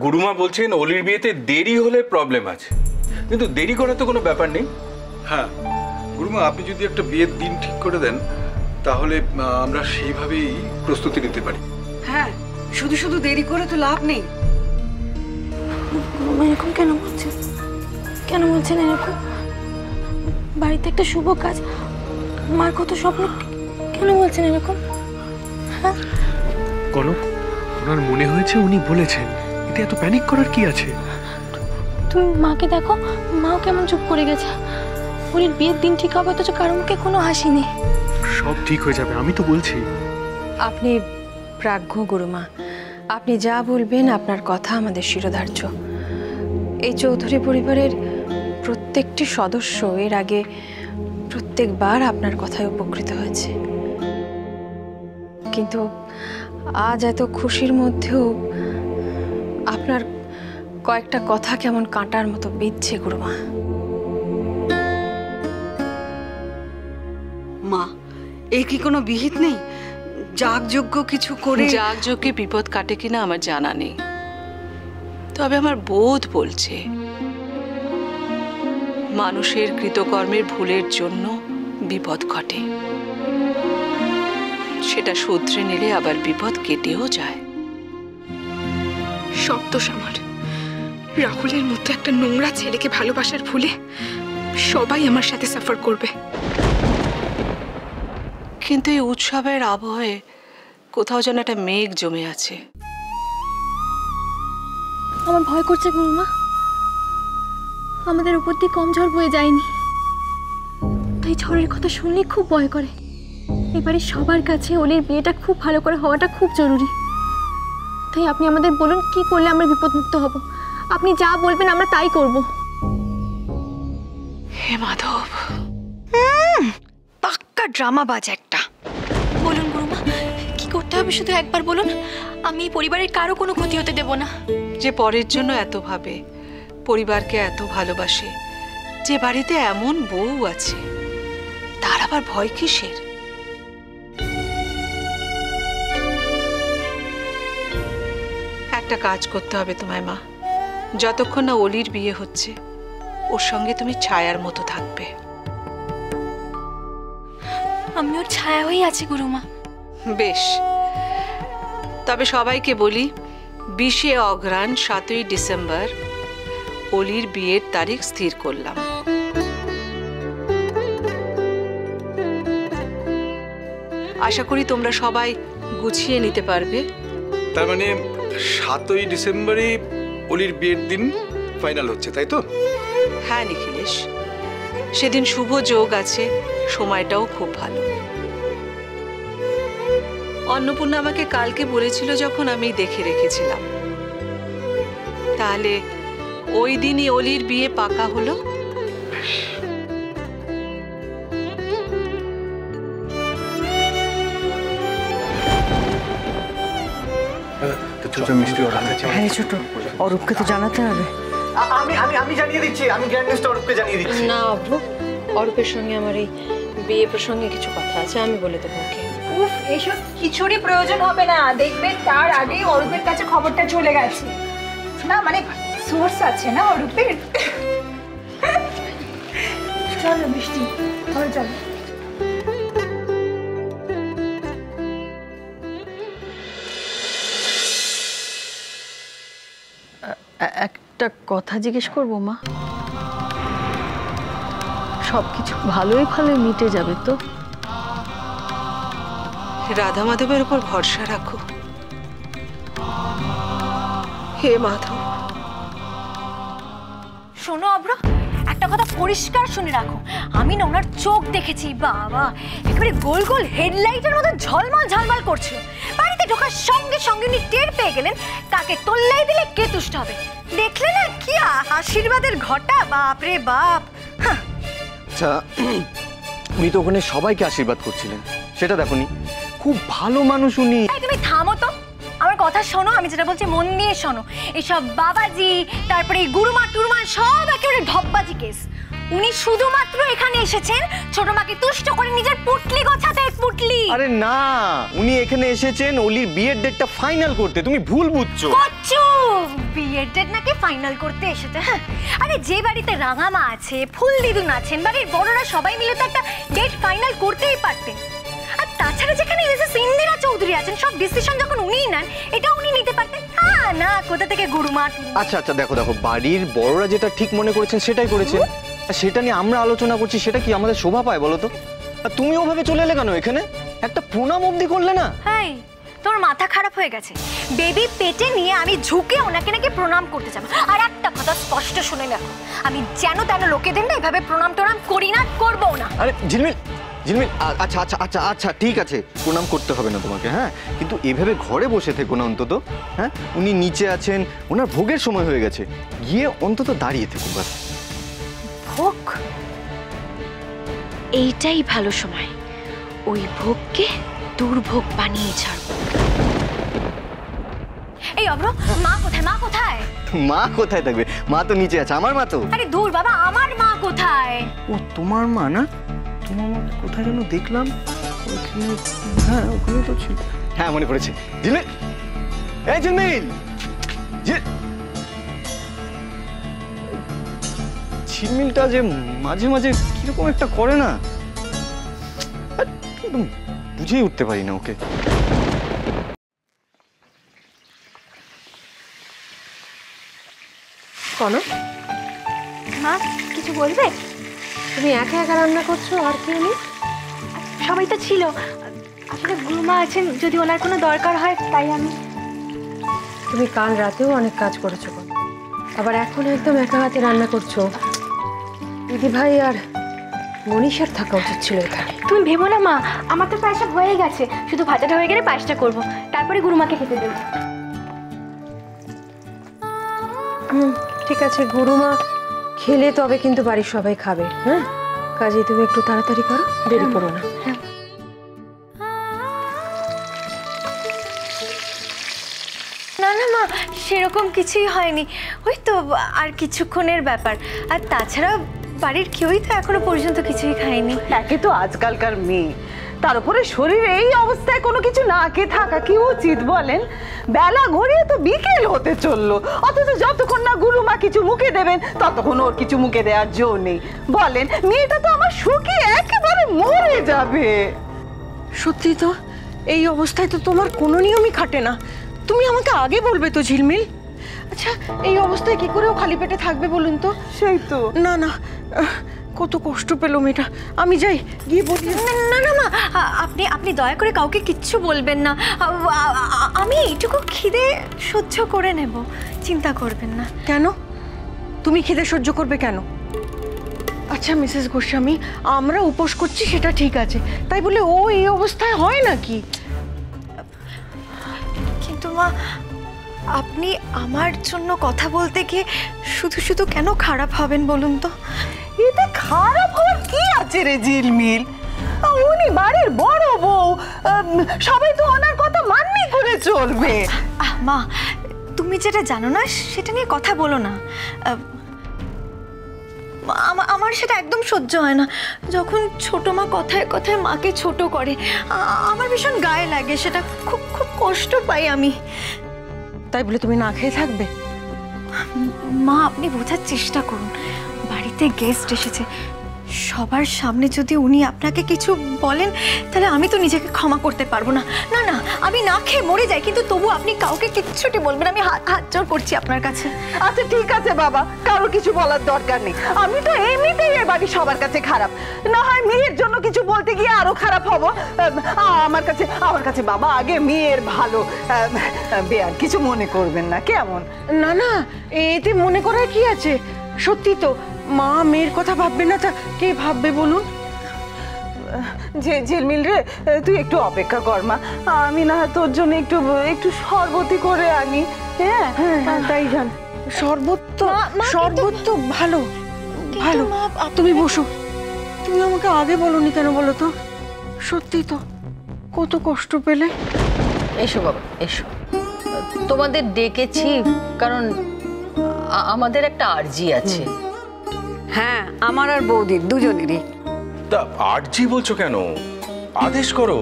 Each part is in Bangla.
গুরুমা বলছেন অলির বিয়েতে দেরি হলে প্রবলেম আছে, কিন্তু দেরি করার তো কোনো ব্যাপার নেই। হ্যাঁ গুরুমা, আপনি যদি একটা বিয়ের দিন ঠিক করে দেন তাহলে আমরা সেইভাবেই প্রস্তুতি নিতে পারি। হ্যাঁ, শুধু শুধু দেরি করে তো লাভ নেই। গুরুমা এরকম কেন বলছেন? কেন বলছেন এরকম? বাড়িতে একটা শুভ কাজ, মার কত স্বপ্ন, কেন বলছেন এরকম? হ্যাঁ কনক, ওনার মনে হয়েছে উনি বলেছেন, এতে এত প্যানিক করার কি আছে? তুমি মাকে দেখো, মাও কেমন চুপ করে গেছে। উনির বিয়ের দিন ঠিক হবে অথচ কারো মুখে কোনো হাসি নেই। সব ঠিক হয়ে যাবে, আমি তো বলছি। আপনি প্রাজ্ঞ গুরুমা, আপনি যা বলবেন আপনার কথা আমাদের শিরোধার্য। এই চৌধুরী পরিবারের প্রত্যেকটি সদস্য এর আগে প্রত্যেকবার আপনার কথায় উপকৃত হয়েছে, কিন্তু আজ এত খুশির মধ্যেও আপনার কয়েকটা কথা কেমন কাঁটার মতো বিঁধছে গুরুমা। মা, এর কি কোনো বিহিত নেই? যাগযজ্ঞ কিছু করে যাগযজ্ঞে বিপদ কাটে কিনা আমার জানা নেই, তবে আমার বোধ বলছে মানুষের কৃতকর্মের ভুলের জন্য বিপদ ঘটে, সেটা শুধরে নিলে আবার বিপদ কেটেও যায়। সব দোষ আমার। রাহুলের মতো একটা নোংরা ছেলেকে ভালোবাসার ভুলে সবাই আমার সাথে সাফার করবে। কিন্তু এই উৎসবের আবহে কোথাও যেন একটা মেঘ জমে আছে। আমার ভয় করছে গুরুমা, আমাদের উপর দিয়ে কম ঝড় বয়ে যায়নি, তাই ঝড়ের কথা শুনলেই খুব ভয় করে। এবারে সবার কাছে অলির বিয়েটা খুব ভালো করে হওয়াটা খুব জরুরি। তাই আপনি আমাদের বলুন কি করলে আমরা বিপদমুক্ত হব। আপনি যা বলবেন আমরা তাই করব। হে মাধব, পাক্কা ড্রামাবাজ একটা। বলুন গুরুমা, কি করতে হবে শুধু একবার বলুন, আমি পরিবারের কারো কোনো ক্ষতি হতে দেব না। যে পরের জন্য এত ভাবে, পরিবারকে এত ভালোবাসে, যে বাড়িতে এমন বউ আছে, তার আবার ভয় কিসের? একটা কাজ করতে হবে তোমায় মা, যতক্ষণ না অলির বিয়ে হচ্ছে ওর সঙ্গে তুমি ছায়ার মতো থাকবে। আমি ওর ছায়া হয়ে আছি গুরুমা। বেশ, তবে সবাইকে বলি 20শে অঘ্রাণ 7ই ডিসেম্বর অলির বিয়ের তারিখ স্থির করলাম। আশা করি তোমরা সবাই গুছিয়ে নিতে পারবে। তার মানে 7ই ডিসেম্বরই অলির বিয়ের দিন ফাইনাল হচ্ছে, তাই তো? হ্যাঁ নিখিলেশ, সেদিন শুভ যোগ আছে, সময়টাও খুব ভালো। অন্নপূর্ণা আমাকে কালকে বলেছিল যখন আমি দেখে রেখেছিলাম। তাহলে ওই দিনই অলির বিয়ে পাকা হলো। হ্যাঁ ছোট, অরূপকে তো জানাতে হবে। আমি জানিয়ে দিচ্ছি, আমি গ্র্যান্ড মিস্টার অরূপকে জানিয়ে দিচ্ছি। না অভ্র, অরূপের সঙ্গে আমার এই বিয়ে প্রসঙ্গে কিছু কথা আছে, আমি বলে দেবো ওকে। উফ, এসব কিছুরই প্রয়োজন হবে না, দেখবেন তার আগেই অরূপের কাছে খবরটা চলে গেছে। না মানে সোর্স আছে না অরূপের। চলো বৃষ্টি, ঘরে চলো। একটা কথা জিজ্ঞেস করবো মা? সবকিছু ভালোই ভালোই মিটে যাবে তো? রাধা মাধবের উপর ভরসা রাখো। হে মাধব। শোনো অব্র, একটা কথা পরিষ্কার শুনে রাখো, আমি না ওনার চোখ দেখেছি, বাবা একেবারে গোল গোল হেডলাইটের মতো ঝলমল ঝলমল করছিল। বাড়িতে ঢোকার সঙ্গে সঙ্গে উনি টের পেয়ে গেলেন কাকে তোল্লাই দিলে কে তুষ্ট হবে। দেখলে না কি আশীর্বাদের ঘটা, বাপ রে বাপ। আচ্ছা, উনি তো ওখানে সবাইকে আশীর্বাদ করছিলেন, সেটা দেখোনি? খুব ভালো মানুষ উনি। তুমি থামো তো, আমার কথা শোনো, আমি যেটা বলছি মন দিয়ে শোনো। এসব বাবাজি, তারপরে এই গুরুমা টুরমা সব একেবারে ঢপবাজি কেস। উনি শুধুমাত্র এখানে এসেছেন ছোট মাকে তুষ্ট করে নিজের পুটলি গোছাতে। পুটলি? আরে না, উনি এখানে এসেছেন অলির বিয়ের ডেটটা ফাইনাল করতে। তুমি ভুল বুঝছো। করছো? ডেট নাকি ফাইনাল করতে এসেছে। হ্যাঁ, আরে যে বাড়িতে রাঙামা আছে, ফুল দিদুন আছেন, বাড়ির বড়রা সবাই মিলে তো একটা ডেট ফাইনাল করতেই পারতেন। আর তাছাড়া যেখানে মিসেস ইন্দিরা চৌধুরী আছেন, সব ডিসিশন যখন উনিই নেন, এটা উনি নিতে পারতেন। হ্যাঁ না, কোথা থেকে গুরুমা। আচ্ছা আচ্ছা, দেখো দেখো, বাড়ির বড়রা যেটা ঠিক মনে করেছেন সেটাই করেছেন, আর সেটা নিয়ে আমরা আলোচনা করছি, সেটা কি আমাদের শোভা পায় বলো তো? আর তুমি ওভাবে চলে এলে কেন এখানে? একটা প্রণাম অবধি করলে না? হাই, তোর মাথা খারাপ হয়ে গেছে? বেবি পেটে নিয়ে আমি ঝুঁকে ওনাকে নাকি প্রণাম করতে যাবো? আর একটা কথা স্পষ্ট শুনে রাখো, আমি যেন তেন লোকেদের না এভাবে প্রণাম টোনাম করি না, করবো না। আরে ঝিলমিল, ঝিলমিল, আচ্ছা আচ্ছা আচ্ছা আচ্ছা, ঠিক আছে, প্রণাম করতে হবে না তোমাকে, হ্যাঁ, কিন্তু এভাবে ঘরে বসে থেকো না অন্তত। হ্যাঁ, উনি নিচে আছেন, ওনার ভোগের সময় হয়ে গেছে, গিয়ে অন্তত দাঁড়িয়ে থেকো বাস। ভোগ? এইটাই ভালো সময়, ওই ভোগকে দুর্ভোগ বানিয়ে ছাড়বো। এই অব্র, মা কোথায়? মা কোথায়? মা কোথায় থাকবে? মা তো নিচে আছে। আমার মা তো। আরে দূর বাবা, আমার মা কোথায়? ও তোমার মা না? তোমার মা কোথায় যেন দেখলাম ওখানে। হ্যাঁ, ওখানে তো ছিল। হ্যাঁ, মনে পড়েছে। ঝিলমিল, এই ঝিলমিল, ঝিলমিলটা যে মাঝে মাঝে কিরকম একটা করে না, একদম বুঝেই উঠতে পারি না ওকে। কনক, মা কিছু বলবে? তুমি একা একা রান্না করছো, আর কেউ নেই? সবাই তো ছিল, আসলে গুরুমা আছেন, যদি ওনার কোনো দরকার হয় তাই আমি। তুমি কাল রাতেও অনেক কাজ করেছো, আবার এখন একদম একা হাতে রান্না করছো। দিদি ভাই আর মনীষার থাকা উচিত ছিল এখানে। তুমি ভেবো না মা, আমার তো পায়েসটা হয়ে গেছে, শুধু ভাজাটা হয়ে গেলে পায়েসটা করবো, তারপরে গুরুমাকে খেতে দেবো। ঠিক আছে, গুরুমা খেলে তবে কিন্তু বাড়ির সবাই খাবে। হ্যাঁ, কাজে তুমি একটু তাড়াতাড়ি করো, দেরি করো না। না না মা, সেরকম কিছুই হয়নি, ওই তো আর কিছুক্ষণের ব্যাপার। আর তাছাড়া বাড়ির কেউই তো এখনো পর্যন্ত কিছুই খায়নি। একে তো আজকালকার মেয়ে, তার উপরে শরীর এই অবস্থায় কোনো কিছু না খেয়ে থাকা কি উচিত বলেন? বেলা গড়িয়ে তো বিকেল হতে চললো, অথচ যতক্ষণ না গুরুমা কিছু মুখে দেবেন ততক্ষণ ওর কিছু মুখে দেওয়ার জো নেই। বলেন, মেয়েটা তো আমার শুকিয়ে একেবারে মরে যাবে। সত্যি তো, এই অবস্থায় তো তোমার কোনো নিয়মই খাটে না। তুমি আমাকে আগে বলবে তো ঝিলমিল। আচ্ছা, এই অবস্থায় কি করে ও খালি পেটে থাকবে বলুন তো? সেই তো। না না, কত কষ্ট পেলো মেয়েটা। আমি যাই, গিয়ে বলি। না না মা, আপনি আপনি দয়া করে কাউকে কিচ্ছু বলবেন না। আমি এইটুকু খিদে সহ্য করে নেব, চিন্তা করবেন না। কেন? তুমি খিদে সহ্য করবে কেন? আচ্ছা মিসেস গোস্বামী, আমরা উপোস করছি সেটা ঠিক আছে, তাই বলে ও এই অবস্থায় হয় নাকি? কিন্তু মা, আপনি আমার জন্য কথা বলতে গিয়ে শুধু শুধু কেন খারাপ হবেন বলুন তো? এতে খারাপ হওয়ার কি আছে রে ঝিলমিল? উনি বাড়ির বড় বউ, সবাই তো ওনার কথা মাননি করে চলবে। মা, তুমি যেটা জানো না সেটা নিয়ে কথা বলো না। আমার সেটা একদম সহ্য হয় না যখন ছোট মা কথায় কথায় মাকে ছোট করে। আমার ভীষণ গায়ে লাগে, সেটা খুব খুব কষ্ট পাই আমি। তাই বলে তুমি না খেয়ে থাকবে? মা, আপনি বোঝার চেষ্টা করুন, বাড়িতে গেস্ট এসেছে, সবার সামনে যদি উনি আপনাকে কিছু বলেন তাহলে আমি তো নিজেকে ক্ষমা করতে পারবো না। না না, আমি না খেয়ে মরে যাই, কিন্তু তবু আপনি কাউকে কিচ্ছুটি বলবেন, আমি হাত জোড় করছি আপনার কাছে। আচ্ছা ঠিক আছে বাবা, কারোর কিছু বলার দরকার নেই। আমি তো এমনিতেই এ বাড়ি সবার কাছে খারাপ, না হয় মেয়ের জন্য কিছু বলতে গিয়ে আরো খারাপ হব। আমার কাছে বাবা আগে মেয়ের ভালো। বেয়ার কিছু মনে করবেন না, কেমন? না না, এতে মনে করার কি আছে? সত্যি তো, মা মেয়ের কথা ভাববে না তা কে ভাববে বলুন? যে ঝিলমিল রে, তুই একটু অপেক্ষা কর মা, আমি না তোর জন্য একটু একটু শরবতি করে আনি। হ্যাঁ হ্যাঁ, তাই জান। শরবত তো, শরবত তো ভালো ভালো। তুমি বসো। তুমি আমাকে আগে বলোনি কেন বলো তো? সত্যি তো, কত কষ্ট পেলে। এসো বাবা, এসো। তোমাদের ডেকেছি কারণ আমাদের একটা আর্জি আছে। হ্যাঁ, আমার আর বৌদির দুজনেরই। তা আর্জি বলছো কেন? আদেশ করো,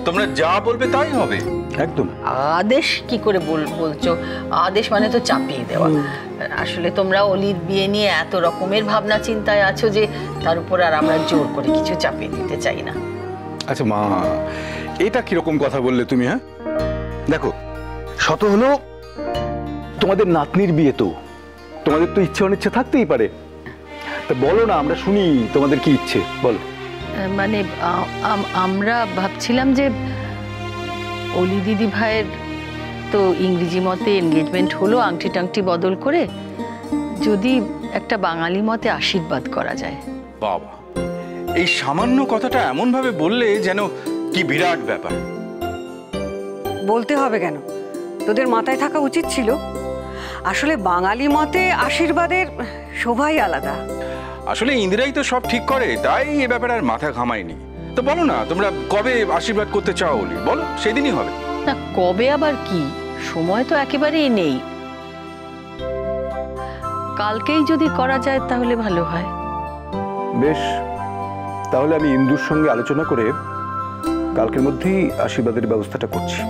তোমরা যা বলবে তাই হবে। একদম। আদেশ কি করে বলছো? আদেশ মানে তো চাপিয়ে দেওয়া। আসলে তোমরা অলির বিয়ে নিয়ে এত রকমের ভাবনা চিন্তায় আছো যে তার উপর আর আমরা জোর করে কিছু চাপিয়ে দিতে চাই না। আচ্ছা মা, এটা কিরকম কথা বললে তুমি? হ্যাঁ দেখো, শত হলো তোমাদের নাতনির বিয়ে, তো তোমাদের তো ইচ্ছে অনিচ্ছে থাকতেই পারে। তা বলো না, আমরা শুনি তোমাদের কি ইচ্ছে, বলো। মানে আমরা ভাবছিলাম যে অলি দিদি ভাইয়ের তো ইংরেজি মতে এনগেজমেন্ট হলো আংটি টাংটি বদল করে, যদি একটা বাঙালি মতে আশীর্বাদ করা যায়। বাবা, এই সামান্য কথাটা এমন ভাবে বললে যেন কি বিরাট ব্যাপার। বলতে হবে কেন? তোদের মাথায় থাকা উচিত ছিল। আসলে বাঙালি মতে আশীর্বাদের শোভাই আলাদা। আসলে ইন্দিরাই তো সব ঠিক করে, তাই এ ব্যাপারে আর মাথা ঘামায়নি। তো বলো না, তোমরা কবে আশীর্বাদ করতে চাও বলি, বলো, সেদিনই হবে। না, কবে আবার কি, সময় তো একেবারেই নেই। কালকেই যদি করা যায় তাহলে ভালো হয়। বেশ, তাহলে আমি ইন্দুর সঙ্গে আলোচনা করে কালকের মধ্যেই আশীর্বাদের ব্যবস্থাটা করছি।